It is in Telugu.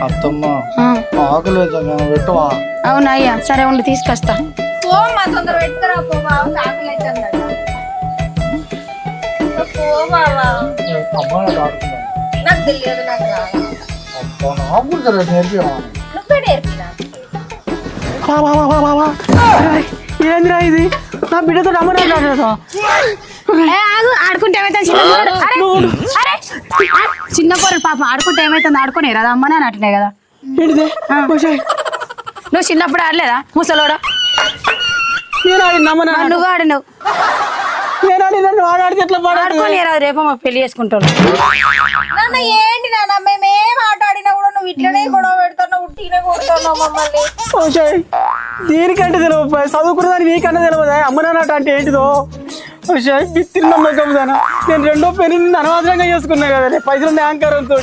అత్తమ్మ ఆకలి పెట్టవా? అవునా అయ్యా, సరే ఉండి తీసుకొస్తా. పోమ్మా, తొందర పెట్టుకురా. పో బావ, ఆకలి అవుతుందట. పో బావా, నాకు తెలియదు, నాకు రాదు. నువ్వే నేర్పినా? ఏందిరా ఇది? నా బిడ్డతో అమ్మరా ఆడుకుంటే ఏమైతే చిన్న పోరు పాపం ఆడుకుంటే ఏమైతుంది ఆడుకునే కదా అమ్మనే అని అట్లనే కదా. నువ్వు చిన్నప్పుడు ఆడలేదా ముసలోడా? నువ్వు ఆడినవు. ఆడుకొని రాదు, రేపు మా పెళ్లి చేసుకుంటాను. నాన్న ఏంటి నాన్న, మేమేం ఆట ఆడినా కూడా నువ్వు ఇట్లనే గొడవ పెడతావు, ఉట్టినే కొడుతున్నావు మమ్మల్ని. దీనికంటే తెలియదు, చదువుకున్నదాన్ని నీకంటే తెలియదు. అమ్మ నాన్నట అంటే ఏంటిదో బిత్తిరి నమ్మకం దానా. నేను రెండో పెళ్లి నిన్ను అనవసరంగా చేసుకున్నా కదా, పైసలు యాంకరంతో.